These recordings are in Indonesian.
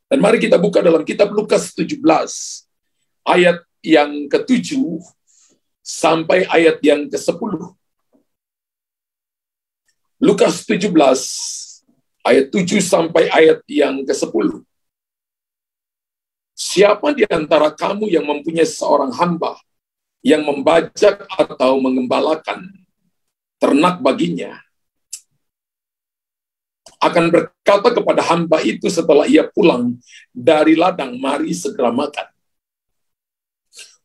Dan mari kita buka dalam kitab Lukas 17, ayat yang ke-7 sampai ayat yang ke-10. Lukas 17, ayat 7 sampai ayat yang ke-10. Siapa di antara kamu yang mempunyai seorang hamba yang membajak atau mengembalakan ternak baginya, akan berkata kepada hamba itu setelah ia pulang dari ladang, mari segera makan?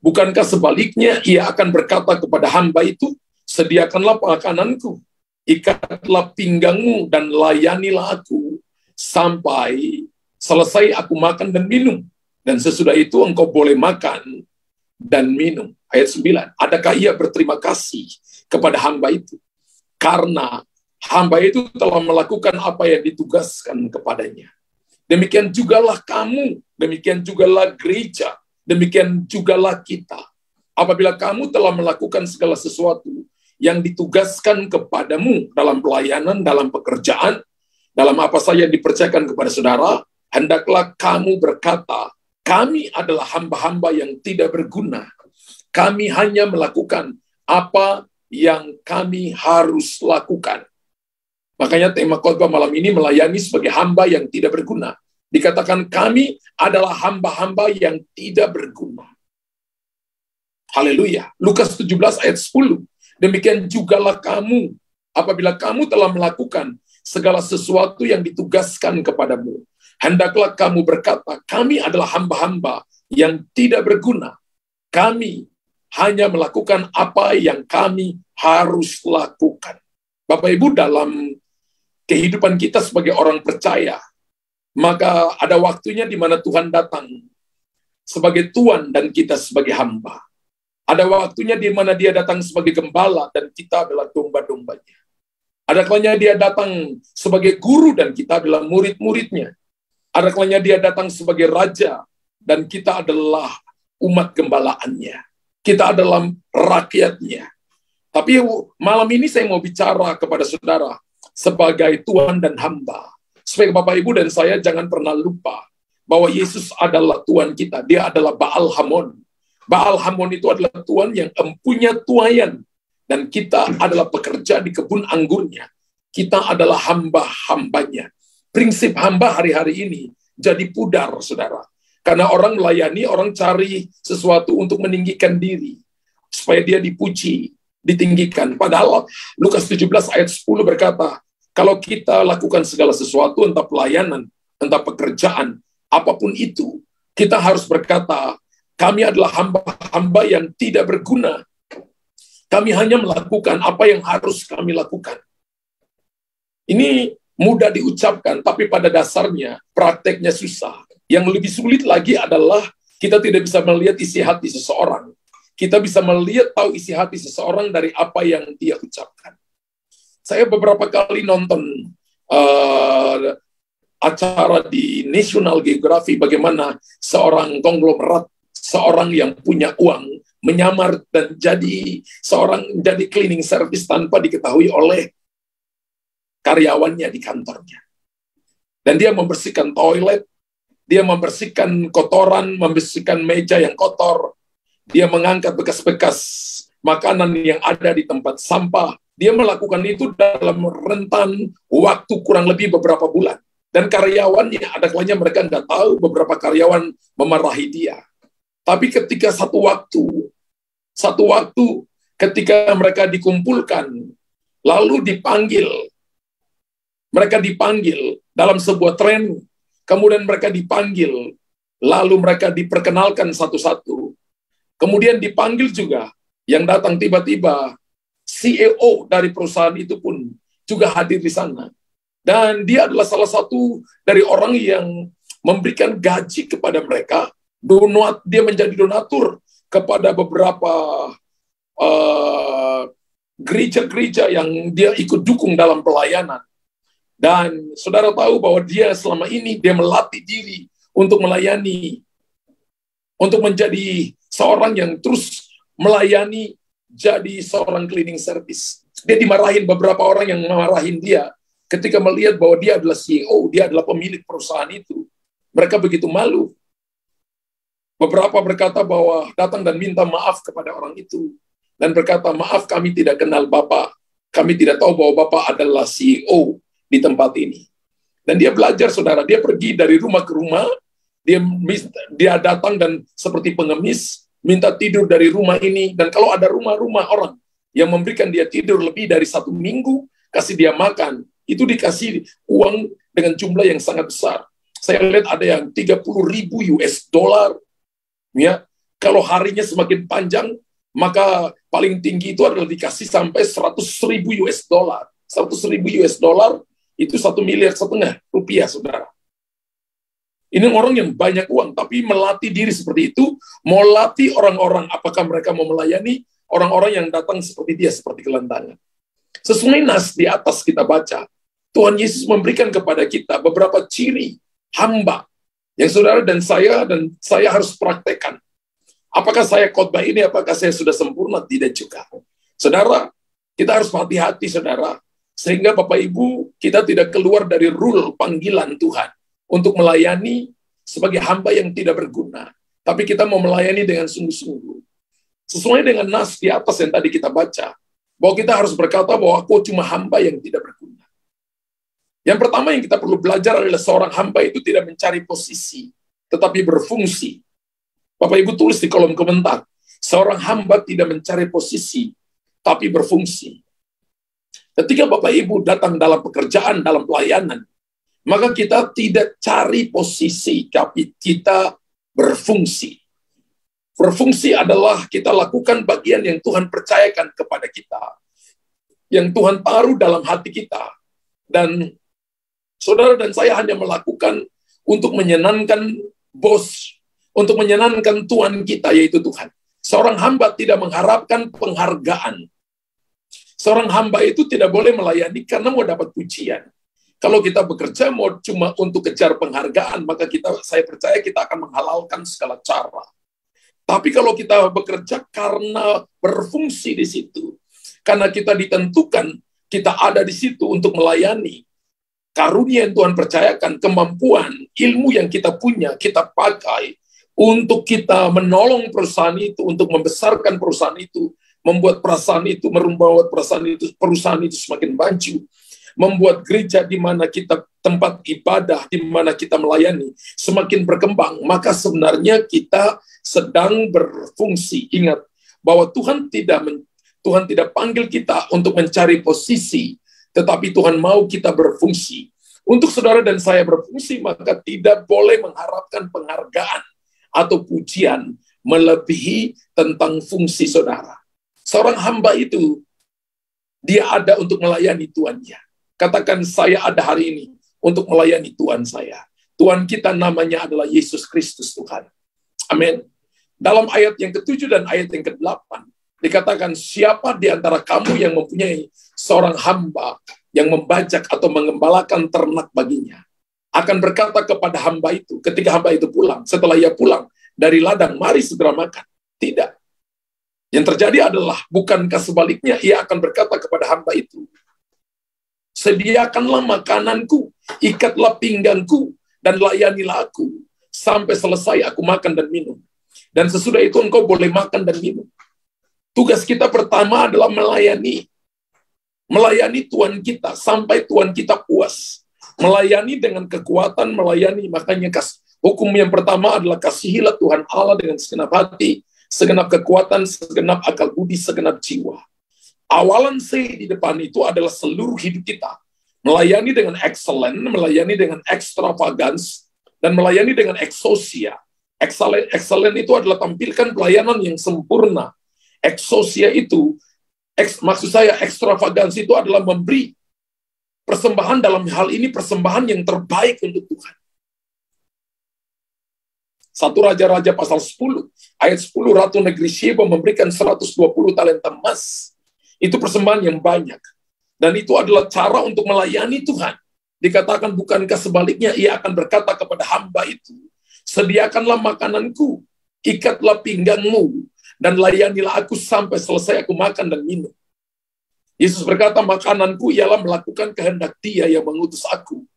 Bukankah sebaliknya ia akan berkata kepada hamba itu, sediakanlah makananku, ikatlah pinggangmu dan layanilah aku sampai selesai aku makan dan minum. Dan sesudah itu engkau boleh makan dan minum. Ayat 9. Adakah ia berterima kasih kepada hamba itu? Karena hamba itu telah melakukan apa yang ditugaskan kepadanya. Demikian jugalah kamu, demikian jugalah gereja, demikian jugalah kita. Apabila kamu telah melakukan segala sesuatu yang ditugaskan kepadamu dalam pelayanan, dalam pekerjaan, dalam apa saja yang dipercayakan kepada saudara, hendaklah kamu berkata, kami adalah hamba-hamba yang tidak berguna. Kami hanya melakukan apa yang kami harus lakukan. Makanya tema khotbah malam ini melayani sebagai hamba yang tidak berguna. Dikatakan kami adalah hamba-hamba yang tidak berguna. Haleluya. Lukas 17 ayat 10. Demikian jugalah kamu, apabila kamu telah melakukan segala sesuatu yang ditugaskan kepadamu, hendaklah kamu berkata, kami adalah hamba-hamba yang tidak berguna. Kami hanya melakukan apa yang kami harus lakukan. Bapak Ibu, dalam kehidupan kita sebagai orang percaya, maka ada waktunya di mana Tuhan datang sebagai Tuan dan kita sebagai hamba. Ada waktunya di mana dia datang sebagai gembala dan kita adalah domba-dombanya. Ada kalanya dia datang sebagai guru dan kita adalah murid-muridnya. Ada kalanya dia datang sebagai raja dan kita adalah umat gembalaannya. Kita adalah rakyatnya. Tapi malam ini saya mau bicara kepada saudara sebagai Tuan dan hamba. Supaya Bapak Ibu dan saya jangan pernah lupa bahwa Yesus adalah Tuan kita. Dia adalah Baal Hamon. Baal Hamon itu adalah Tuan yang empunya tuayan. Dan kita adalah pekerja di kebun anggurnya. Kita adalah hamba-hambanya. Prinsip hamba hari-hari ini jadi pudar, saudara. Karena orang melayani, orang cari sesuatu untuk meninggikan diri. Supaya dia dipuji, ditinggikan. Padahal Lukas 17 ayat 10 berkata, kalau kita lakukan segala sesuatu, entah pelayanan, entah pekerjaan, apapun itu, kita harus berkata, kami adalah hamba-hamba yang tidak berguna. Kami hanya melakukan apa yang harus kami lakukan. Ini mudah diucapkan, tapi pada dasarnya prakteknya susah. Yang lebih sulit lagi adalah kita tidak bisa melihat isi hati seseorang. Kita bisa melihat tahu isi hati seseorang dari apa yang dia ucapkan. Saya beberapa kali nonton acara di National Geographic bagaimana seorang konglomerat, seorang yang punya uang menyamar dan jadi cleaning service tanpa diketahui oleh karyawannya di kantornya. Dan dia membersihkan toilet, dia membersihkan kotoran, membersihkan meja yang kotor, dia mengangkat bekas-bekas makanan yang ada di tempat sampah. Dia melakukan itu dalam rentan waktu kurang lebih beberapa bulan. Dan karyawannya, ada kalanya mereka nggak tahu, beberapa karyawan memarahi dia. Tapi ketika satu waktu ketika mereka dikumpulkan, lalu mereka dipanggil dalam sebuah tren, kemudian mereka dipanggil, lalu mereka diperkenalkan satu-satu. Kemudian dipanggil juga, yang datang tiba-tiba, CEO dari perusahaan itu pun juga hadir di sana. Dan dia adalah salah satu dari orang yang memberikan gaji kepada mereka. Dia menjadi donatur kepada beberapa gereja-gereja yang dia ikut dukung dalam pelayanan. Dan saudara tahu bahwa dia selama ini dia melatih diri untuk melayani, untuk menjadi seorang yang terus melayani, jadi seorang cleaning service. Dia dimarahin, beberapa orang yang memarahin dia ketika melihat bahwa dia adalah CEO, dia adalah pemilik perusahaan itu. Mereka begitu malu. Beberapa berkata bahwa datang dan minta maaf kepada orang itu. Dan berkata, maaf kami tidak kenal Bapak. Kami tidak tahu bahwa Bapak adalah CEO di tempat ini. Dan dia belajar, saudara. Dia pergi dari rumah ke rumah. Dia datang dan seperti pengemis, minta tidur dari rumah ini. Dan kalau ada rumah-rumah orang yang memberikan dia tidur lebih dari 1 minggu, kasih dia makan, itu dikasih uang dengan jumlah yang sangat besar. Saya lihat ada yang 30.000 US dollar. Ya, kalau harinya semakin panjang, maka paling tinggi itu adalah dikasih sampai 100.000 US dollar. 100.000 US dollar itu 1,5 miliar rupiah, saudara. Ini orang yang banyak uang, tapi melatih diri seperti itu, mau latih orang-orang, apakah mereka mau melayani orang-orang yang datang seperti dia, seperti gelandangan. Sesuai nas di atas kita baca, Tuhan Yesus memberikan kepada kita beberapa ciri hamba yang saudara dan saya harus praktekkan. Apakah saya khotbah ini, apakah saya sudah sempurna? Tidak juga. Saudara, kita harus hati-hati, saudara. Sehingga Bapak Ibu, kita tidak keluar dari rule panggilan Tuhan untuk melayani sebagai hamba yang tidak berguna. Tapi kita mau melayani dengan sungguh-sungguh. Sesuai dengan nas di atas yang tadi kita baca, bahwa kita harus berkata bahwa aku cuma hamba yang tidak berguna. Yang pertama yang kita perlu belajar adalah seorang hamba itu tidak mencari posisi, tetapi berfungsi. Bapak Ibu tulis di kolom komentar, seorang hamba tidak mencari posisi, tapi berfungsi. Ketika Bapak Ibu datang dalam pekerjaan, dalam pelayanan, maka kita tidak cari posisi, tapi kita berfungsi. Berfungsi adalah kita lakukan bagian yang Tuhan percayakan kepada kita, yang Tuhan taruh dalam hati kita. Dan saudara dan saya hanya melakukan untuk menyenangkan bos, untuk menyenangkan Tuhan kita, yaitu Tuhan. Seorang hamba tidak mengharapkan penghargaan. Seorang hamba itu tidak boleh melayani karena mau dapat pujian. Kalau kita bekerja mau cuma untuk kejar penghargaan, maka saya percaya kita akan menghalalkan segala cara. Tapi kalau kita bekerja karena berfungsi di situ, karena kita ditentukan, kita ada di situ untuk melayani, karunia yang Tuhan percayakan, kemampuan, ilmu yang kita punya, kita pakai untuk kita menolong perusahaan itu, untuk membesarkan perusahaan itu, membuat perusahaan itu semakin maju, membuat gereja di mana kita tempat ibadah, di mana kita melayani, semakin berkembang, maka sebenarnya kita sedang berfungsi. Ingat bahwa Tuhan tidak panggil kita untuk mencari posisi, tetapi Tuhan mau kita berfungsi. Untuk saudara dan saya berfungsi, maka tidak boleh mengharapkan penghargaan atau pujian melebihi tentang fungsi saudara. Seorang hamba itu, dia ada untuk melayani Tuannya. Katakan, saya ada hari ini untuk melayani Tuhan saya. Tuhan kita namanya adalah Yesus Kristus Tuhan. Amin. Dalam ayat yang ke-7 dan ayat yang ke-8, dikatakan, siapa di antara kamu yang mempunyai seorang hamba yang membajak atau mengembalakan ternak baginya, akan berkata kepada hamba itu, ketika hamba itu pulang, setelah ia pulang dari ladang, mari segera makan. Tidak. Yang terjadi adalah, bukankah sebaliknya, ia akan berkata kepada hamba itu, sediakanlah makananku, ikatlah pinggangku, dan layanilah aku, sampai selesai aku makan dan minum. Dan sesudah itu engkau boleh makan dan minum. Tugas kita pertama adalah melayani Tuhan kita, sampai Tuhan kita puas. Melayani dengan kekuatan, melayani, makanya hukum yang pertama adalah kasihilah Tuhan Allah dengan segenap hati, segenap kekuatan, segenap akal budi, segenap jiwa. Awalan C di depan itu adalah seluruh hidup kita. Melayani dengan excellent, melayani dengan extravagance, dan melayani dengan exousia. Excellent itu adalah tampilkan pelayanan yang sempurna. Exousia itu, maksud saya extravagance itu adalah memberi persembahan, dalam hal ini persembahan yang terbaik untuk Tuhan. 1 Raja-Raja pasal 10, ayat 10, Ratu Negeri Sheba memberikan 120 talenta emas. Itu persembahan yang banyak. Dan itu adalah cara untuk melayani Tuhan. Dikatakan, bukankah sebaliknya ia akan berkata kepada hamba itu, sediakanlah makananku, ikatlah pinggangmu, dan layanilah aku sampai selesai aku makan dan minum. Yesus berkata, makananku ialah melakukan kehendak Dia yang mengutus aku,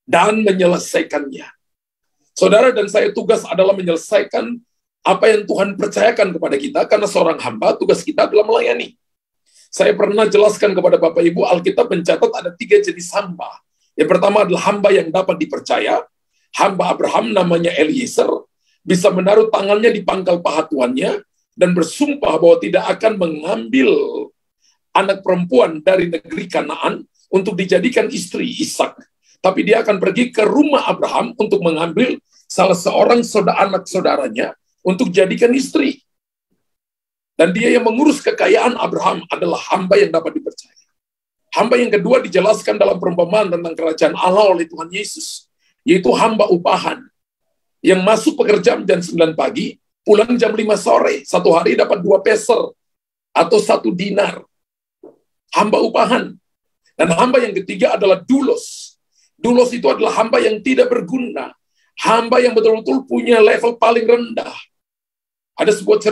dan menyelesaikannya. Saudara dan saya tugas adalah menyelesaikan apa yang Tuhan percayakan kepada kita, karena seorang hamba tugas kita adalah melayani. Saya pernah jelaskan kepada Bapak Ibu, Alkitab mencatat ada 3 jenis hamba. Yang pertama adalah hamba yang dapat dipercaya. Hamba Abraham namanya Eliezer, bisa menaruh tangannya di pangkal paha tuannya dan bersumpah bahwa tidak akan mengambil anak perempuan dari negeri Kanaan untuk dijadikan istri Ishak. Tapi dia akan pergi ke rumah Abraham untuk mengambil salah seorang anak saudaranya untuk jadikan istri. Dan dia yang mengurus kekayaan Abraham adalah hamba yang dapat dipercaya. Hamba yang kedua dijelaskan dalam perumpamaan tentang kerajaan Allah oleh Tuhan Yesus, yaitu hamba upahan, yang masuk pekerjaan jam 9 pagi, pulang jam 5 sore, satu hari dapat 2 peser, atau 1 dinar. Hamba upahan. Dan hamba yang ketiga adalah doulos. Doulos itu adalah hamba yang tidak berguna, hamba yang betul-betul punya level paling rendah. Ada sebuah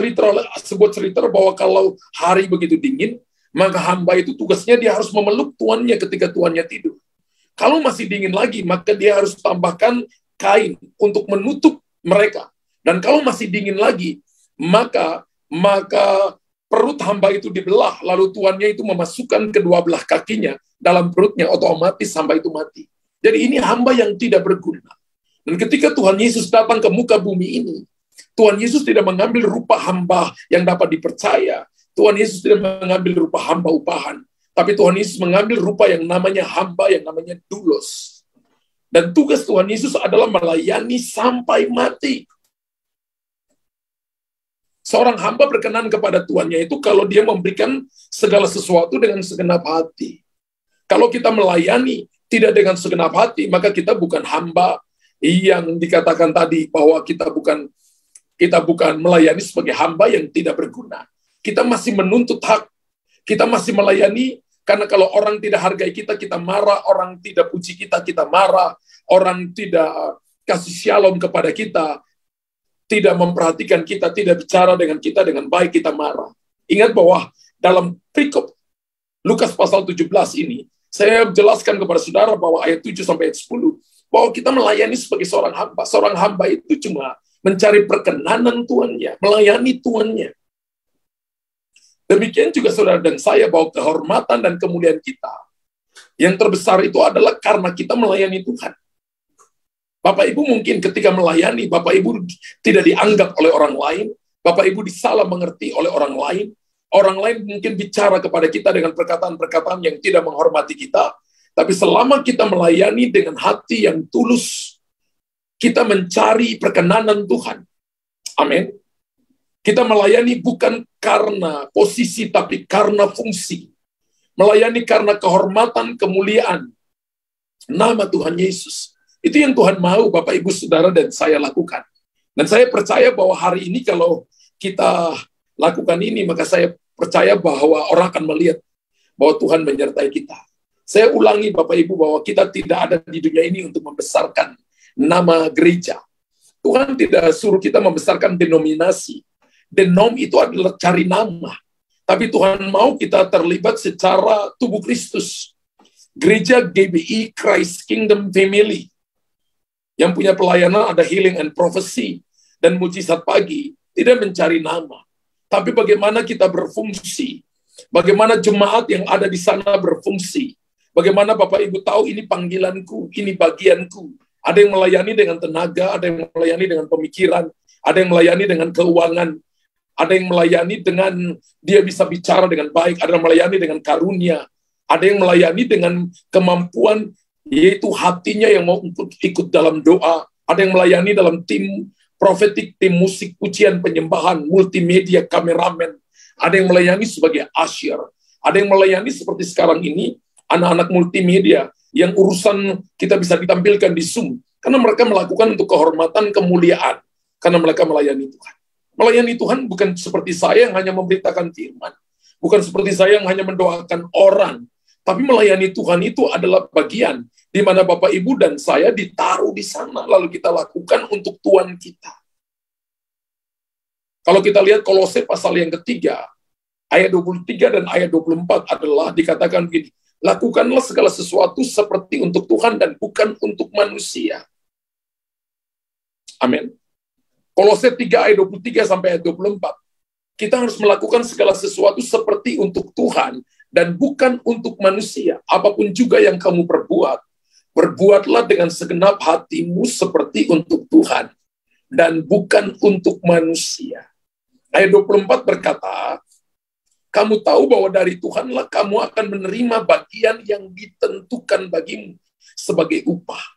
cerita bahwa kalau hari begitu dingin, maka hamba itu tugasnya dia harus memeluk tuannya ketika tuannya tidur. Kalau masih dingin lagi, maka dia harus tambahkan kain untuk menutup mereka. Dan kalau masih dingin lagi, maka perut hamba itu dibelah, lalu tuannya itu memasukkan kedua belah kakinya dalam perutnya, otomatis hamba itu mati. Jadi ini hamba yang tidak berguna. Dan ketika Tuhan Yesus datang ke muka bumi ini, Tuhan Yesus tidak mengambil rupa hamba yang dapat dipercaya. Tuhan Yesus tidak mengambil rupa hamba upahan. Tapi Tuhan Yesus mengambil rupa yang namanya hamba, yang namanya doulos. Dan tugas Tuhan Yesus adalah melayani sampai mati. Seorang hamba berkenan kepada tuannya itu kalau dia memberikan segala sesuatu dengan segenap hati. Kalau kita melayani tidak dengan segenap hati, maka kita bukan hamba yang dikatakan tadi bahwa kita bukan melayani sebagai hamba yang tidak berguna. Kita masih menuntut hak. Kita masih melayani karena kalau orang tidak hargai kita, kita marah. Orang tidak puji kita, kita marah. Orang tidak kasih shalom kepada kita, tidak memperhatikan kita, tidak bicara dengan kita dengan baik, kita marah. Ingat bahwa dalam perikop Lukas pasal 17 ini, saya jelaskan kepada saudara bahwa ayat 7 sampai ayat 10, bahwa kita melayani sebagai seorang hamba. Seorang hamba itu cuma mencari perkenanan tuannya, melayani tuannya. Demikian juga saudara dan saya, bahwa kehormatan dan kemuliaan kita yang terbesar itu adalah karena kita melayani Tuhan. Bapak Ibu mungkin ketika melayani, Bapak Ibu tidak dianggap oleh orang lain, Bapak Ibu disalah mengerti oleh orang lain mungkin bicara kepada kita dengan perkataan-perkataan yang tidak menghormati kita, tapi selama kita melayani dengan hati yang tulus, kita mencari perkenanan Tuhan. Amin. Kita melayani bukan karena posisi, tapi karena fungsi. Melayani karena kehormatan, kemuliaan nama Tuhan Yesus. Itu yang Tuhan mau Bapak Ibu Saudara dan saya lakukan. Dan saya percaya bahwa hari ini kalau kita lakukan ini, maka saya percaya bahwa orang akan melihat bahwa Tuhan menyertai kita. Saya ulangi Bapak Ibu bahwa kita tidak ada di dunia ini untuk membesarkan nama gereja. Tuhan tidak suruh kita membesarkan denominasi. Denom itu adalah cari nama. Tapi Tuhan mau kita terlibat secara tubuh Kristus. Gereja GBI Christ Kingdom Family. Yang punya pelayanan ada healing and prophecy. Dan mujizat pagi. Tidak mencari nama. Tapi bagaimana kita berfungsi. Bagaimana jemaat yang ada di sana berfungsi. Bagaimana Bapak Ibu tahu ini panggilanku, ini bagianku. Ada yang melayani dengan tenaga, ada yang melayani dengan pemikiran, ada yang melayani dengan keuangan, ada yang melayani dengan dia bisa bicara dengan baik, ada yang melayani dengan karunia, ada yang melayani dengan kemampuan, yaitu hatinya yang mau ikut dalam doa, ada yang melayani dalam tim profetik, tim musik, pujian, penyembahan, multimedia, kameramen, ada yang melayani sebagai usher, ada yang melayani seperti sekarang ini, anak-anak multimedia, yang urusan kita bisa ditampilkan di Zoom, karena mereka melakukan untuk kehormatan, kemuliaan, karena mereka melayani Tuhan. Melayani Tuhan bukan seperti saya yang hanya memberitakan firman, bukan seperti saya yang hanya mendoakan orang, tapi melayani Tuhan itu adalah bagian di mana Bapak, Ibu, dan saya ditaruh di sana, lalu kita lakukan untuk Tuhan kita. Kalau kita lihat Kolose pasal yang ketiga, ayat 23 dan ayat 24 adalah dikatakan begini, lakukanlah segala sesuatu seperti untuk Tuhan dan bukan untuk manusia. Amin. Kolose 3 ayat 23 sampai ayat 24. Kita harus melakukan segala sesuatu seperti untuk Tuhan dan bukan untuk manusia. Apapun juga yang kamu perbuat, berbuatlah dengan segenap hatimu seperti untuk Tuhan dan bukan untuk manusia. Ayat 24 berkata, kamu tahu bahwa dari Tuhanlah kamu akan menerima bagian yang ditentukan bagimu sebagai upah.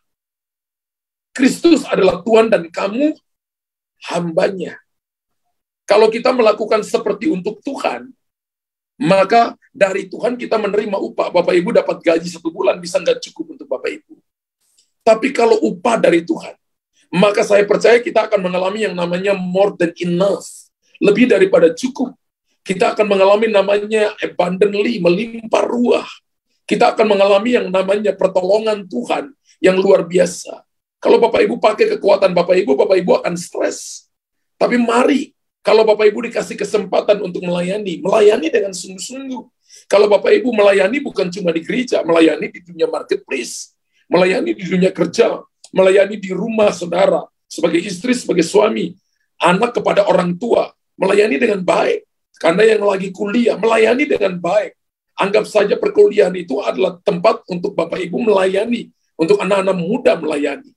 Kristus adalah Tuhan dan kamu hambanya. Kalau kita melakukan seperti untuk Tuhan, maka dari Tuhan kita menerima upah. Bapak Ibu dapat gaji 1 bulan, bisa nggak cukup untuk Bapak Ibu. Tapi kalau upah dari Tuhan, maka saya percaya kita akan mengalami yang namanya more than enough. Lebih daripada cukup. Kita akan mengalami namanya abundantly, melimpah ruah. Kita akan mengalami yang namanya pertolongan Tuhan yang luar biasa. Kalau Bapak Ibu pakai kekuatan Bapak Ibu akan stres. Tapi mari, kalau Bapak Ibu dikasih kesempatan untuk melayani dengan sungguh-sungguh. Kalau Bapak Ibu melayani bukan cuma di gereja, melayani di dunia marketplace, melayani di dunia kerja, melayani di rumah saudara, sebagai istri, sebagai suami, anak kepada orang tua, melayani dengan baik. Karena yang lagi kuliah, melayani dengan baik. Anggap saja perkuliahan itu adalah tempat untuk Bapak Ibu melayani, untuk anak-anak muda melayani.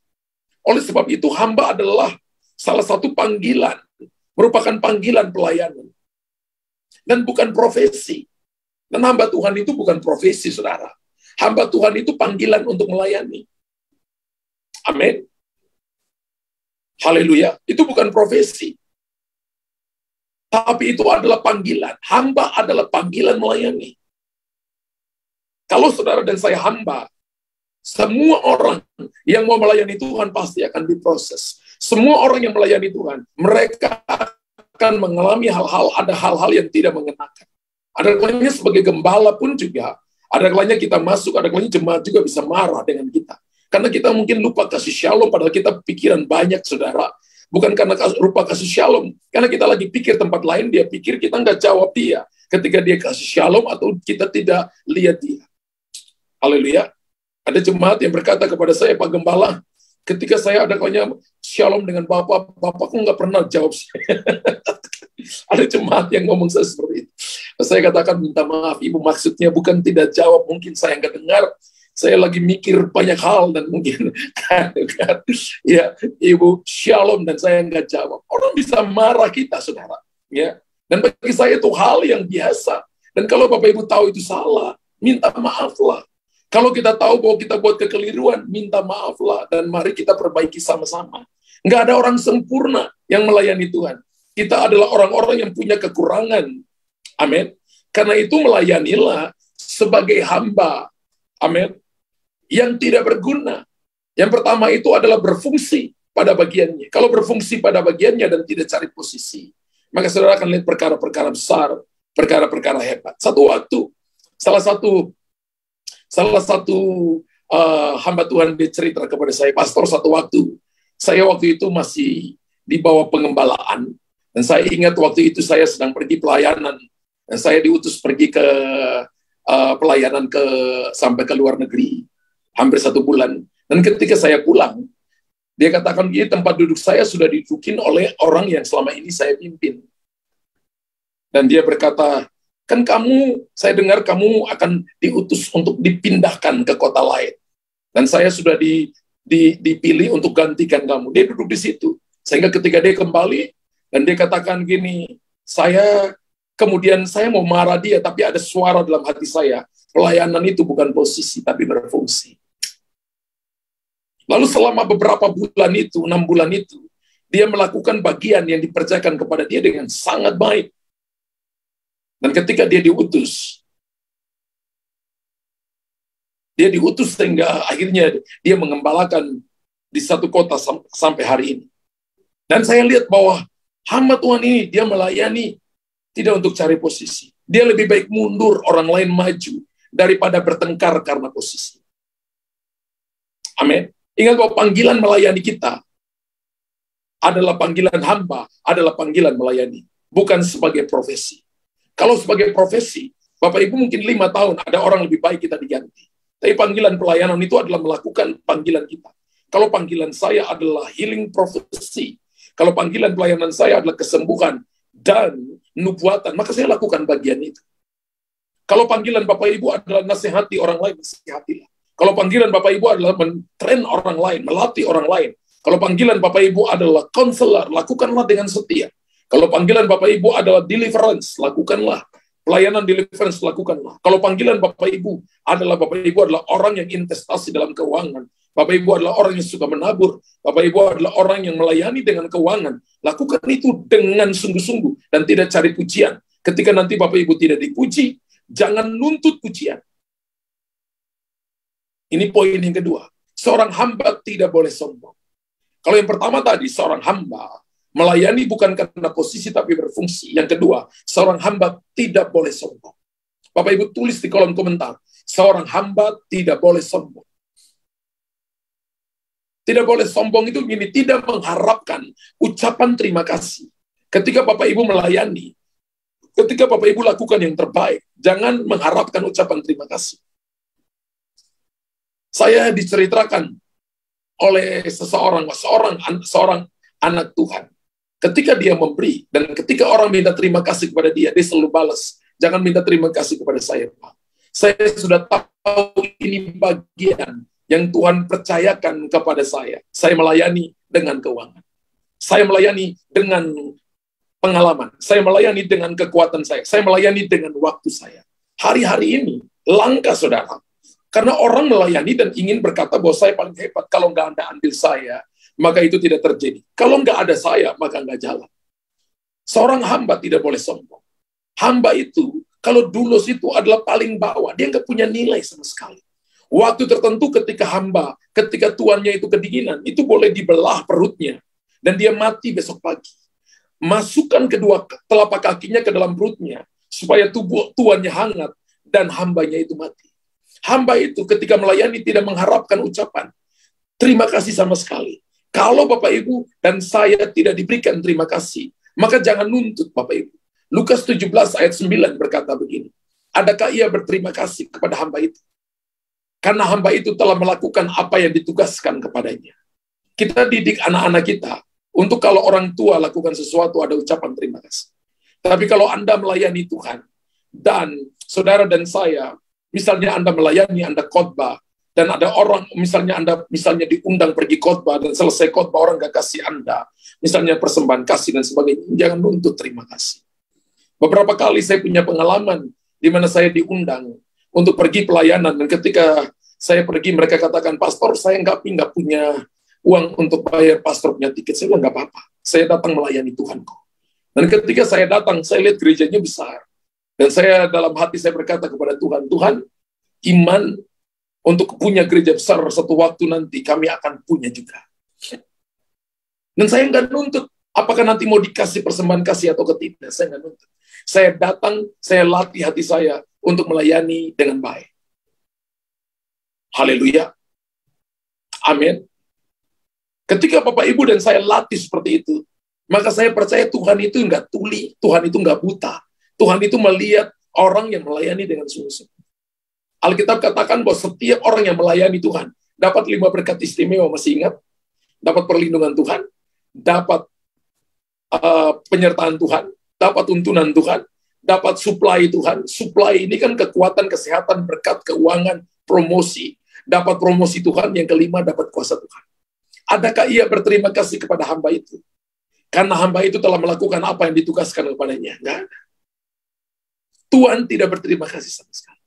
Oleh sebab itu, hamba adalah salah satu panggilan, merupakan panggilan pelayanan. Dan bukan profesi. Dan hamba Tuhan itu bukan profesi, saudara. Hamba Tuhan itu panggilan untuk melayani. Amin. Haleluya. Itu bukan profesi. Tapi itu adalah panggilan. Hamba adalah panggilan melayani. Kalau saudara dan saya hamba, semua orang yang mau melayani Tuhan pasti akan diproses. Semua orang yang melayani Tuhan, mereka akan mengalami ada hal-hal yang tidak mengenakan. Ada kalanya sebagai gembala pun juga, ada kalanya kita masuk, ada kalanya jemaat juga bisa marah dengan kita. Karena kita mungkin lupa kasih shalom, padahal kita pikiran banyak, saudara. Bukan karena rupa kasih shalom, karena kita lagi pikir tempat lain, dia pikir kita nggak jawab dia ketika dia kasih shalom atau kita tidak lihat dia. Haleluya. Ada jemaat yang berkata kepada saya, Pak Gembala, ketika saya ada kalanya shalom dengan Bapak kok nggak pernah jawab saya. Ada jemaat yang ngomong saya seperti itu. Saya katakan, minta maaf Ibu, maksudnya bukan tidak jawab, mungkin saya nggak dengar. Saya lagi mikir banyak hal dan mungkin kan, ya Ibu shalom dan saya nggak jawab. Orang bisa marah kita, saudara. Ya, dan bagi saya itu hal yang biasa. Dan kalau Bapak Ibu tahu itu salah, minta maaflah. Kalau kita tahu bahwa kita buat kekeliruan, minta maaflah dan mari kita perbaiki sama-sama. Nggak ada orang sempurna yang melayani Tuhan. Kita adalah orang-orang yang punya kekurangan. Amin. Karena itu melayanilah sebagai hamba. Amin. Yang tidak berguna. Yang pertama itu adalah berfungsi pada bagiannya. Kalau berfungsi pada bagiannya dan tidak cari posisi, maka saudara akan lihat perkara-perkara besar, perkara-perkara hebat. Satu waktu, salah satu hamba Tuhan dia cerita kepada saya, pastor, satu waktu, saya waktu itu masih di bawah pengembalaan, dan saya ingat waktu itu saya sedang pergi pelayanan, dan saya diutus pergi ke pelayanan sampai ke luar negeri. Hampir 1 bulan. Dan ketika saya pulang, dia katakan, tempat duduk saya sudah didudukin oleh orang yang selama ini saya pimpin. Dan dia berkata, kan saya dengar kamu akan diutus untuk dipindahkan ke kota lain. Dan saya sudah dipilih untuk gantikan kamu. Dia duduk di situ. Sehingga ketika dia kembali, dan dia katakan gini, kemudian saya mau marah dia, tapi ada suara dalam hati saya, pelayanan itu bukan posisi, tapi berfungsi. Lalu selama beberapa bulan itu, 6 bulan itu, dia melakukan bagian yang dipercayakan kepada dia dengan sangat baik. Dan ketika dia diutus sehingga akhirnya dia mengembalakan di satu kota sampai hari ini. Dan saya lihat bahwa hamba Tuhan ini, dia melayani tidak untuk cari posisi. Dia lebih baik mundur, orang lain maju, daripada bertengkar karena posisi. Amin. Ingat bahwa panggilan melayani kita adalah panggilan hamba, adalah panggilan melayani. Bukan sebagai profesi. Kalau sebagai profesi, Bapak Ibu mungkin 5 tahun, ada orang lebih baik kita diganti. Tapi panggilan pelayanan itu adalah melakukan panggilan kita. Kalau panggilan saya adalah healing prophecy, kalau panggilan pelayanan saya adalah kesembuhan dan nubuatan, maka saya lakukan bagian itu. Kalau panggilan Bapak Ibu adalah nasihati orang lain, nasihatilah. Kalau panggilan Bapak Ibu adalah men-train orang lain, melatih orang lain. Kalau panggilan Bapak Ibu adalah konselor, lakukanlah dengan setia. Kalau panggilan Bapak Ibu adalah deliverance, lakukanlah. Pelayanan deliverance, lakukanlah. Kalau panggilan Bapak Ibu adalah orang yang investasi dalam keuangan. Bapak Ibu adalah orang yang suka menabur. Bapak Ibu adalah orang yang melayani dengan keuangan. Lakukan itu dengan sungguh-sungguh dan tidak cari pujian. Ketika nanti Bapak Ibu tidak dipuji, jangan nuntut pujian. Ini poin yang kedua. Seorang hamba tidak boleh sombong. Kalau yang pertama tadi, seorang hamba melayani bukan karena posisi tapi berfungsi. Yang kedua, seorang hamba tidak boleh sombong. Bapak Ibu tulis di kolom komentar, seorang hamba tidak boleh sombong. Tidak boleh sombong itu gini, tidak mengharapkan ucapan terima kasih. Ketika Bapak Ibu melayani, ketika Bapak Ibu lakukan yang terbaik, jangan mengharapkan ucapan terima kasih. Saya diceritakan oleh seorang anak Tuhan. Ketika dia memberi, dan ketika orang minta terima kasih kepada dia selalu balas, jangan minta terima kasih kepada saya, Pak. Saya sudah tahu ini bagian yang Tuhan percayakan kepada saya. Saya melayani dengan keuangan. Saya melayani dengan pengalaman. Saya melayani dengan kekuatan saya. Saya melayani dengan waktu saya. Hari-hari ini, langka saudara. Karena orang melayani dan ingin berkata bahwa saya paling hebat. Kalau nggak Anda ambil saya, maka itu tidak terjadi. Kalau nggak ada saya, maka nggak jalan. Seorang hamba tidak boleh sombong. Hamba itu, kalau dulos itu adalah paling bawah. Dia nggak punya nilai sama sekali. Waktu tertentu ketika tuannya itu kedinginan, itu boleh dibelah perutnya. Dan dia mati besok pagi. Masukkan kedua telapak kakinya ke dalam perutnya, supaya tubuh tuannya hangat, dan hambanya itu mati. Hamba itu ketika melayani tidak mengharapkan ucapan terima kasih sama sekali. Kalau Bapak Ibu dan saya tidak diberikan terima kasih, maka jangan nuntut Bapak Ibu. Lukas 17 ayat 9 berkata begini, adakah ia berterima kasih kepada hamba itu? Karena hamba itu telah melakukan apa yang ditugaskan kepadanya. Kita didik anak-anak kita untuk kalau orang tua lakukan sesuatu ada ucapan terima kasih. Tapi kalau Anda melayani Tuhan, dan saudara dan saya, misalnya Anda melayani, Anda khotbah, dan ada orang, Anda diundang pergi khotbah, dan selesai khotbah orang gak kasih Anda, misalnya persembahan kasih dan sebagainya, jangan nuntut terima kasih. Beberapa kali saya punya pengalaman, di mana saya diundang untuk pergi pelayanan, dan ketika saya pergi, mereka katakan, pastor, saya nggak punya uang untuk bayar pastor punya tiket. Saya bilang, nggak apa-apa, saya datang melayani Tuhan kok. Dan ketika saya datang, saya lihat gerejanya besar. Dan saya dalam hati saya berkata kepada Tuhan, Tuhan, iman untuk punya gereja besar satu waktu nanti kami akan punya juga. Dan saya nggak nuntut apakah nanti mau dikasih persembahan kasih atau tidak. Saya nggak nuntut. Saya datang, saya latih hati saya untuk melayani dengan baik. Haleluya. Amin. Ketika Bapak Ibu dan saya latih seperti itu, maka saya percaya Tuhan itu nggak tuli, Tuhan itu nggak buta. Tuhan itu melihat orang yang melayani dengan sungguh-sungguh. Alkitab katakan bahwa setiap orang yang melayani Tuhan dapat 5 berkat istimewa, masih ingat? Dapat perlindungan Tuhan, dapat penyertaan Tuhan, dapat tuntunan Tuhan, dapat supply Tuhan. Supply ini kan kekuatan, kesehatan, berkat, keuangan, promosi. Dapat promosi Tuhan, yang kelima dapat kuasa Tuhan. Adakah ia berterima kasih kepada hamba itu? Karena hamba itu telah melakukan apa yang ditugaskan kepadanya. Enggak ada. Tuhan tidak berterima kasih sama sekali.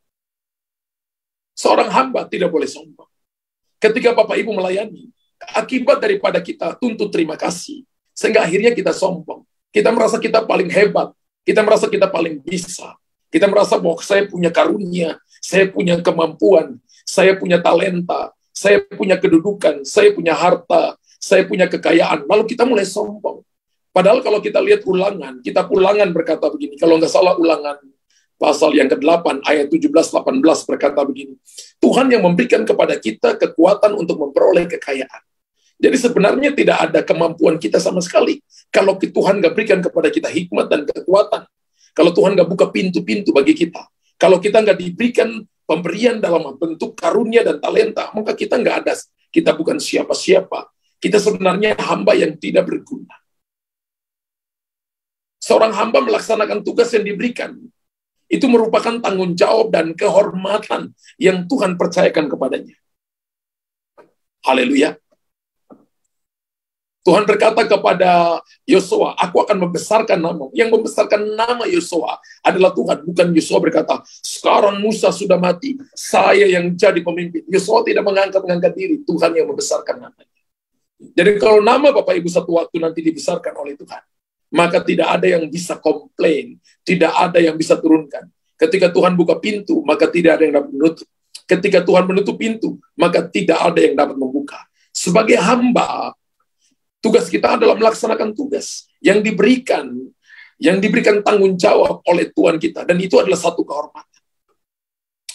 Seorang hamba tidak boleh sombong. Ketika Bapak Ibu melayani, akibat daripada kita tuntut terima kasih, sehingga akhirnya kita sombong. Kita merasa kita paling hebat. Kita merasa kita paling bisa. Kita merasa bahwa saya punya karunia, saya punya kemampuan, saya punya talenta, saya punya kedudukan, saya punya harta, saya punya kekayaan. Lalu kita mulai sombong. Padahal kalau kita lihat ulangan, kitab ulangan berkata begini, kalau nggak salah ulangan pasal yang ke-8, ayat 17-18 berkata begini, Tuhan yang memberikan kepada kita kekuatan untuk memperoleh kekayaan. Jadi sebenarnya tidak ada kemampuan kita sama sekali. Kalau Tuhan nggak berikan kepada kita hikmat dan kekuatan, kalau Tuhan nggak buka pintu-pintu bagi kita, kalau kita nggak diberikan pemberian dalam bentuk karunia dan talenta, maka kita nggak Kita bukan siapa-siapa. Kita sebenarnya hamba yang tidak berguna. Seorang hamba melaksanakan tugas yang diberikan. Itu merupakan tanggung jawab dan kehormatan yang Tuhan percayakan kepadanya. Haleluya. Tuhan berkata kepada Yosua, aku akan membesarkan nama. Yang membesarkan nama Yosua adalah Tuhan. Bukan Yosua berkata, sekarang Musa sudah mati, saya yang jadi pemimpin. Yosua tidak mengangkat diri, Tuhan yang membesarkan namanya. Jadi kalau nama Bapak Ibu satu waktu nanti dibesarkan oleh Tuhan, maka tidak ada yang bisa komplain, tidak ada yang bisa turunkan. Ketika Tuhan buka pintu, maka tidak ada yang dapat menutup. Ketika Tuhan menutup pintu, maka tidak ada yang dapat membuka. Sebagai hamba, tugas kita adalah melaksanakan tugas yang diberikan tanggung jawab oleh Tuhan kita, dan itu adalah satu kehormatan.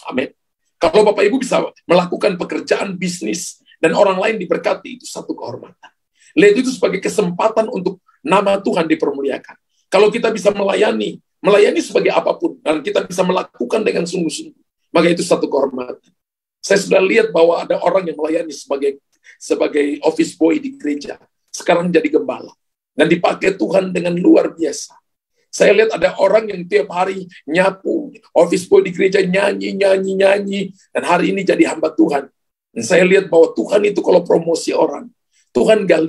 Amin. Kalau Bapak Ibu bisa melakukan pekerjaan bisnis dan orang lain diberkati, itu satu kehormatan. Lihat itu sebagai kesempatan untuk nama Tuhan dipermuliakan. Kalau kita bisa melayani sebagai apapun, dan kita bisa melakukan dengan sungguh-sungguh, maka itu satu kehormatan. Saya sudah lihat bahwa ada orang yang melayani sebagai office boy di gereja, sekarang jadi gembala, dan dipakai Tuhan dengan luar biasa. Saya lihat ada orang yang tiap hari nyapu, office boy di gereja nyanyi, dan hari ini jadi hamba Tuhan. Dan saya lihat bahwa Tuhan itu kalau promosi orang, Tuhan gak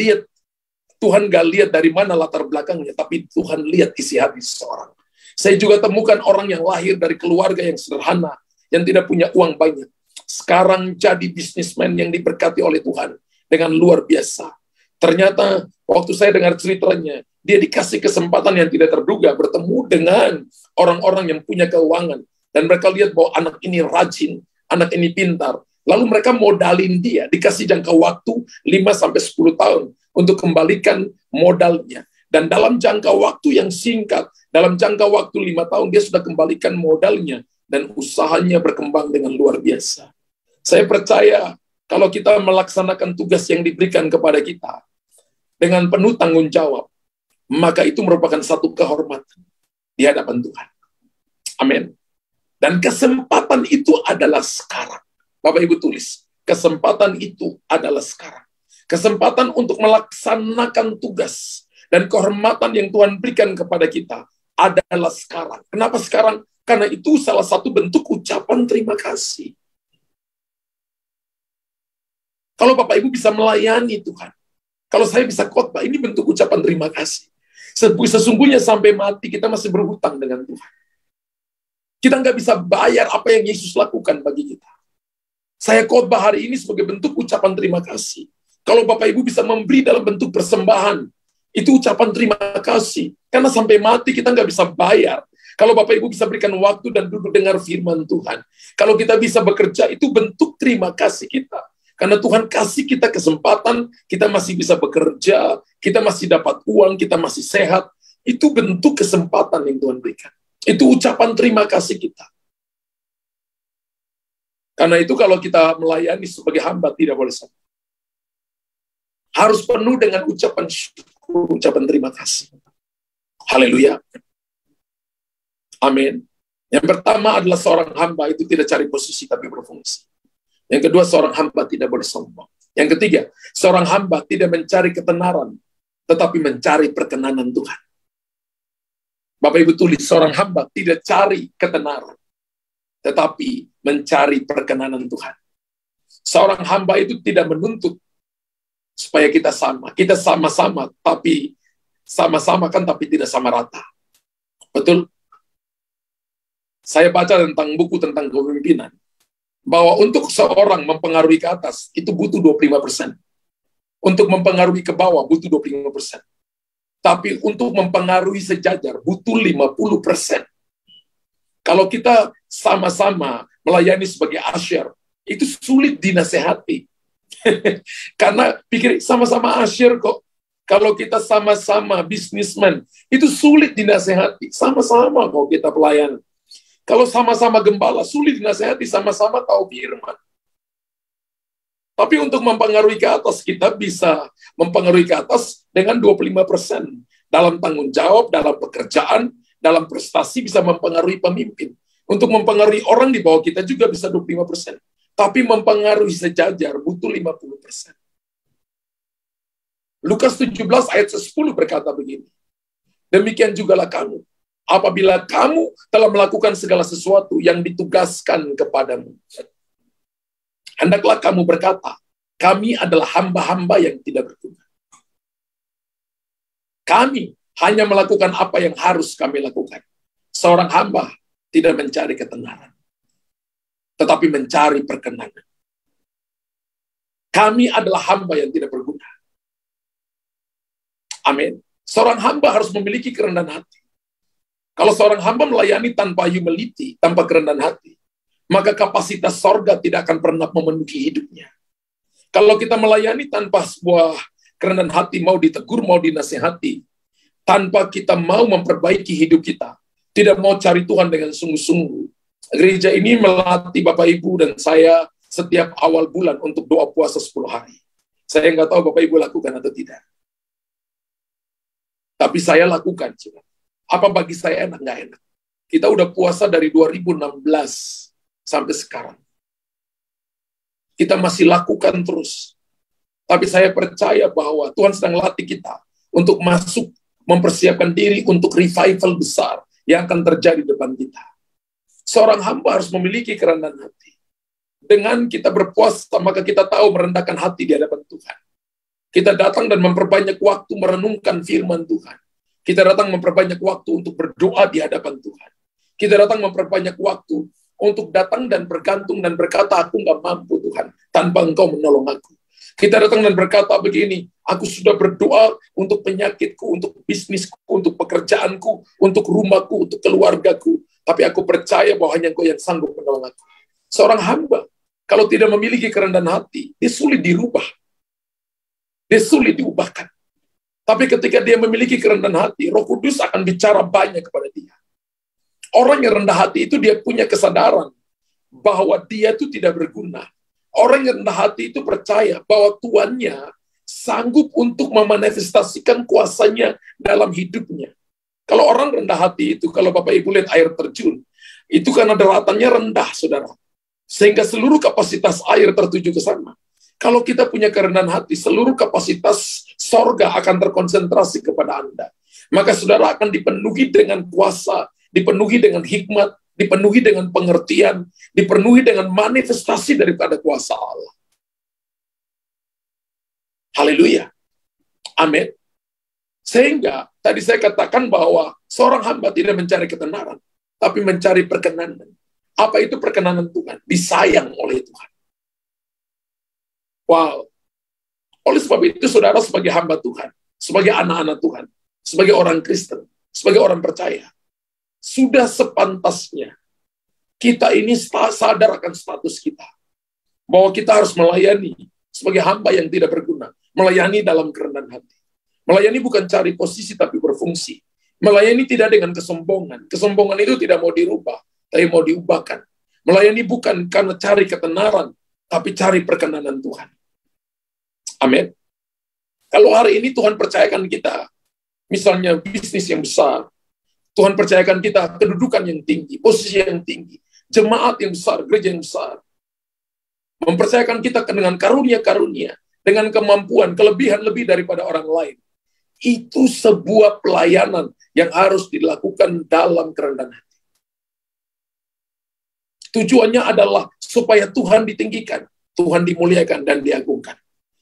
lihat dari mana latar belakangnya, tapi Tuhan lihat isi hati seseorang. Saya juga temukan orang yang lahir dari keluarga yang sederhana, yang tidak punya uang banyak, sekarang jadi bisnismen yang diberkati oleh Tuhan dengan luar biasa. Ternyata waktu saya dengar ceritanya, dia dikasih kesempatan yang tidak terduga bertemu dengan orang-orang yang punya keuangan, dan mereka lihat bahwa anak ini rajin, anak ini pintar. Lalu mereka modalin dia, dikasih jangka waktu 5-10 tahun untuk kembalikan modalnya. Dan dalam jangka waktu yang singkat, dalam jangka waktu 5 tahun, dia sudah kembalikan modalnya, dan usahanya berkembang dengan luar biasa. Saya percaya kalau kita melaksanakan tugas yang diberikan kepada kita dengan penuh tanggung jawab, maka itu merupakan satu kehormatan di hadapan Tuhan. Amin. Dan kesempatan itu adalah sekarang. Bapak Ibu tulis, kesempatan itu adalah sekarang. Kesempatan untuk melaksanakan tugas dan kehormatan yang Tuhan berikan kepada kita adalah sekarang. Kenapa sekarang? Karena itu salah satu bentuk ucapan terima kasih. Kalau Bapak Ibu bisa melayani Tuhan, kalau saya bisa khotbah, ini bentuk ucapan terima kasih. Sesungguhnya sampai mati kita masih berhutang dengan Tuhan. Kita nggak bisa bayar apa yang Yesus lakukan bagi kita. Saya khotbah hari ini sebagai bentuk ucapan terima kasih. Kalau Bapak Ibu bisa memberi dalam bentuk persembahan, itu ucapan terima kasih. Karena sampai mati kita nggak bisa bayar. Kalau Bapak Ibu bisa berikan waktu dan duduk dengar firman Tuhan. Kalau kita bisa bekerja, itu bentuk terima kasih kita. Karena Tuhan kasih kita kesempatan, kita masih bisa bekerja, kita masih dapat uang, kita masih sehat. Itu bentuk kesempatan yang Tuhan berikan. Itu ucapan terima kasih kita. Karena itu kalau kita melayani sebagai hamba, tidak boleh sombong. Harus penuh dengan ucapan syukur, ucapan terima kasih. Haleluya. Amin. Yang pertama adalah seorang hamba itu tidak cari posisi tapi berfungsi. Yang kedua, seorang hamba tidak boleh sombong. Yang ketiga, seorang hamba tidak mencari ketenaran, tetapi mencari perkenanan Tuhan. Bapak Ibu tulis, seorang hamba tidak cari ketenaran, tetapi mencari perkenanan Tuhan. Seorang hamba itu tidak menuntut supaya kita sama. Kita sama-sama, tapi sama-sama kan, tapi tidak sama rata. Betul? Saya baca tentang buku tentang kepemimpinan, bahwa untuk seorang mempengaruhi ke atas, itu butuh 25%. Untuk mempengaruhi ke bawah, butuh 25%. Tapi untuk mempengaruhi sejajar, butuh 50%. Kalau kita sama-sama melayani sebagai usher, itu sulit dinasehati. Karena pikir sama-sama usher kok. Kalau kita sama-sama bisnismen, itu sulit dinasehati. Sama-sama kok kita pelayan. Kalau sama-sama gembala, sulit dinasehati, sama-sama tahu firman. Tapi untuk mempengaruhi ke atas, kita bisa mempengaruhi ke atas dengan 25%. Dalam tanggung jawab, dalam pekerjaan, dalam prestasi bisa mempengaruhi pemimpin. Untuk mempengaruhi orang di bawah kita juga bisa 25%. tapi mempengaruhi sejajar butuh 50%. Lukas 17 ayat 10 berkata begini, demikian jugalah kamu, apabila kamu telah melakukan segala sesuatu yang ditugaskan kepadamu. Hendaklah kamu berkata, kami adalah hamba-hamba yang tidak berguna. Kami hanya melakukan apa yang harus kami lakukan. Seorang hamba tidak mencari ketenaran, tetapi mencari perkenanan. Kami adalah hamba yang tidak berguna. Amin. Seorang hamba harus memiliki kerendahan hati. Kalau seorang hamba melayani tanpa humility, tanpa kerendahan hati, maka kapasitas sorga tidak akan pernah memenuhi hidupnya. Kalau kita melayani tanpa sebuah kerendahan hati, mau ditegur, mau dinasihati, tanpa kita mau memperbaiki hidup kita, tidak mau cari Tuhan dengan sungguh-sungguh, gereja ini melatih Bapak Ibu dan saya setiap awal bulan untuk doa puasa 10 hari. Saya nggak tahu Bapak Ibu lakukan atau tidak. Tapi saya lakukan. Apa bagi saya enak? Nggak enak. Kita udah puasa dari 2016 sampai sekarang. Kita masih lakukan terus. Tapi saya percaya bahwa Tuhan sedang latih kita untuk masuk, mempersiapkan diri untuk revival besar yang akan terjadi di depan kita. Seorang hamba harus memiliki kerendahan hati. Dengan kita berpuasa, maka kita tahu merendahkan hati di hadapan Tuhan. Kita datang dan memperbanyak waktu merenungkan firman Tuhan. Kita datang memperbanyak waktu untuk berdoa di hadapan Tuhan. Kita datang memperbanyak waktu untuk datang dan bergantung dan berkata, aku nggak mampu Tuhan, tanpa Engkau menolong aku. Kita datang dan berkata begini, aku sudah berdoa untuk penyakitku, untuk bisnisku, untuk pekerjaanku, untuk rumahku, untuk keluargaku. Tapi aku percaya bahwa hanya Engkau yang sanggup menolong aku. Seorang hamba, kalau tidak memiliki kerendahan hati, dia sulit dirubah. Dia sulit diubahkan. Tapi ketika dia memiliki kerendahan hati, Roh Kudus akan bicara banyak kepada dia. Orang yang rendah hati itu dia punya kesadaran bahwa dia itu tidak berguna. Orang yang rendah hati itu percaya bahwa Tuannya sanggup untuk memanifestasikan kuasanya dalam hidupnya. Kalau orang rendah hati itu, kalau Bapak Ibu lihat air terjun, itu karena daratannya rendah, saudara. Sehingga seluruh kapasitas air tertuju ke sana. Kalau kita punya kerendahan hati, seluruh kapasitas sorga akan terkonsentrasi kepada Anda. Maka saudara akan dipenuhi dengan kuasa, dipenuhi dengan hikmat, dipenuhi dengan pengertian, dipenuhi dengan manifestasi daripada kuasa Allah. Haleluya. Amin. Sehingga tadi saya katakan bahwa seorang hamba tidak mencari ketenaran, tapi mencari perkenanan. Apa itu perkenanan Tuhan? Disayang oleh Tuhan. Wow. Oleh sebab itu, saudara sebagai hamba Tuhan, sebagai anak-anak Tuhan, sebagai orang Kristen, sebagai orang percaya, sudah sepantasnya kita ini sadar akan status kita. Bahwa kita harus melayani sebagai hamba yang tidak berguna. Melayani dalam kerendahan hati. Melayani bukan cari posisi, tapi berfungsi. Melayani tidak dengan kesombongan. Kesombongan itu tidak mau dirubah, tapi mau diubahkan. Melayani bukan karena cari ketenaran, tapi cari perkenanan Tuhan. Amin. Kalau hari ini Tuhan percayakan kita, misalnya bisnis yang besar, Tuhan percayakan kita kedudukan yang tinggi, posisi yang tinggi, jemaat yang besar, gereja yang besar, mempercayakan kita dengan karunia-karunia, dengan kemampuan, kelebihan lebih daripada orang lain. Itu sebuah pelayanan yang harus dilakukan dalam kerendahan hati. Tujuannya adalah supaya Tuhan ditinggikan, Tuhan dimuliakan dan diagungkan.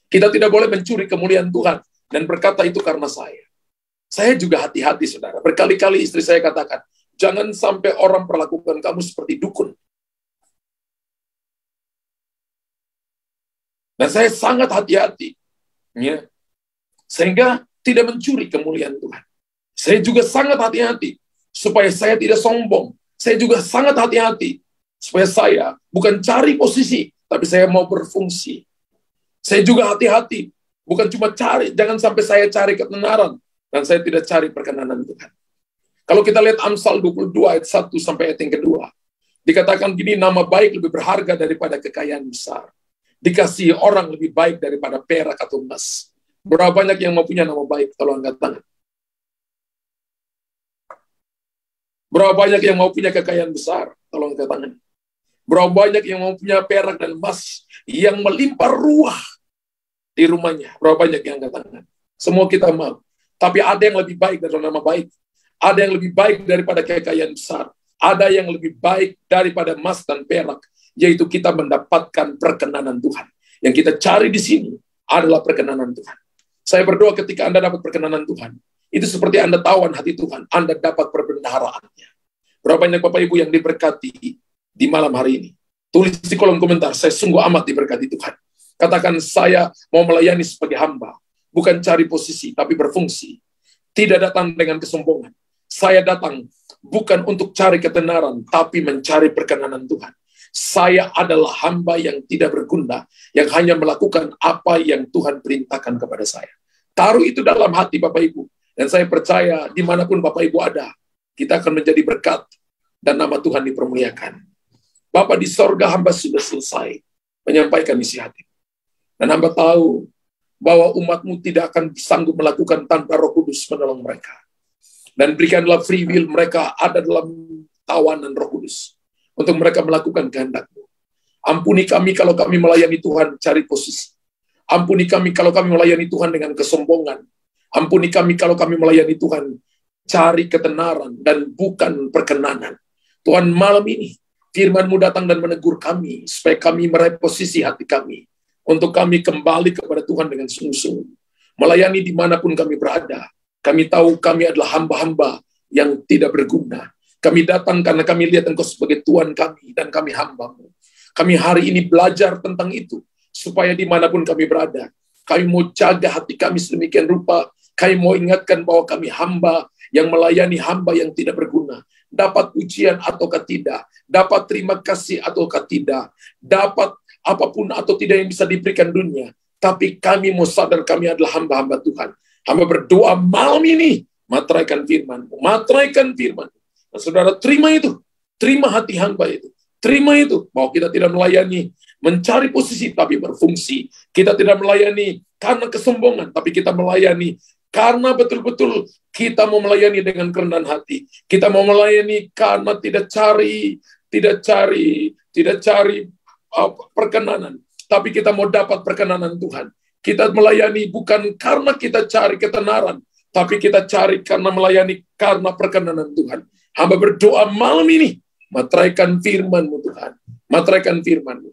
Kita tidak boleh mencuri kemuliaan Tuhan dan berkata itu karena saya. Saya juga hati-hati, saudara. Berkali-kali istri saya katakan, jangan sampai orang perlakukan kamu seperti dukun. Dan saya sangat hati-hati. Ya. Sehingga tidak mencuri kemuliaan Tuhan. Saya juga sangat hati-hati supaya saya tidak sombong. Saya juga sangat hati-hati supaya saya bukan cari posisi, tapi saya mau berfungsi. Saya juga hati-hati, bukan cuma cari, jangan sampai saya cari ketenaran, dan saya tidak cari perkenanan Tuhan. Kalau kita lihat Amsal 22 ayat 1 sampai ayat yang kedua, dikatakan gini, nama baik lebih berharga daripada kekayaan besar. Dikasihi orang lebih baik daripada perak atau emas. Berapa banyak yang mau punya nama baik? Tolong angkat tangan. Berapa banyak yang mau punya kekayaan besar? Tolong angkat tangan. Berapa banyak yang mempunyai perak dan emas yang melimpah ruah di rumahnya. Berapa banyak yang angkat tangan. Semua kita mau. Tapi ada yang lebih baik dari nama baik. Ada yang lebih baik daripada kekayaan besar. Ada yang lebih baik daripada emas dan perak. Yaitu kita mendapatkan perkenanan Tuhan. Yang kita cari di sini adalah perkenanan Tuhan. Saya berdoa ketika Anda dapat perkenanan Tuhan. Itu seperti Anda tawan hati Tuhan. Anda dapat perbendaharaannya. Berapa banyak Bapak Ibu yang diberkati di malam hari ini? Tulis di kolom komentar, saya sungguh amat diberkati Tuhan. Katakan, saya mau melayani sebagai hamba. Bukan cari posisi, tapi berfungsi. Tidak datang dengan kesombongan. Saya datang bukan untuk cari ketenaran, tapi mencari perkenanan Tuhan. Saya adalah hamba yang tidak berguna, yang hanya melakukan apa yang Tuhan perintahkan kepada saya. Taruh itu dalam hati Bapak Ibu. Dan saya percaya dimanapun Bapak Ibu ada, kita akan menjadi berkat dan nama Tuhan dipermuliakan. Bapa di sorga, hamba sudah selesai menyampaikan isi hati. Dan hamba tahu bahwa umat-Mu tidak akan sanggup melakukan tanpa Roh Kudus menolong mereka. Dan berikanlah free will mereka ada dalam tawanan Roh Kudus untuk mereka melakukan kehendak-Mu. Ampuni kami kalau kami melayani Tuhan cari posisi. Ampuni kami kalau kami melayani Tuhan dengan kesombongan. Ampuni kami kalau kami melayani Tuhan cari ketenaran dan bukan perkenanan. Tuhan, malam ini firman-Mu datang dan menegur kami supaya kami mereposisi hati kami untuk kami kembali kepada Tuhan dengan sungguh-sungguh. Melayani dimanapun kami berada. Kami tahu kami adalah hamba-hamba yang tidak berguna. Kami datang karena kami lihat Engkau sebagai Tuhan kami dan kami hamba-Mu. Kami hari ini belajar tentang itu supaya dimanapun kami berada, kami mau jaga hati kami sedemikian rupa. Kami mau ingatkan bahwa kami hamba yang melayani hamba yang tidak berguna. Dapat pujian ataukah tidak, dapat terima kasih ataukah tidak, dapat apapun atau tidak yang bisa diberikan dunia. Tapi kami mau sadar kami adalah hamba-hamba Tuhan. Hamba berdoa malam ini, materaikan firman-Mu, materaikan firman-Mu. Nah, saudara, terima itu, terima hati hamba itu, terima itu, bahwa kita tidak melayani mencari posisi tapi berfungsi. Kita tidak melayani karena kesombongan, tapi kita melayani karena betul-betul kita mau melayani dengan kerendahan hati. Kita mau melayani karena tidak cari perkenanan, tapi kita mau dapat perkenanan Tuhan. Kita melayani bukan karena kita cari ketenaran, tapi kita cari karena melayani karena perkenanan Tuhan. Hamba berdoa malam ini, materaikan firman-Mu Tuhan. Materaikan firman-Mu.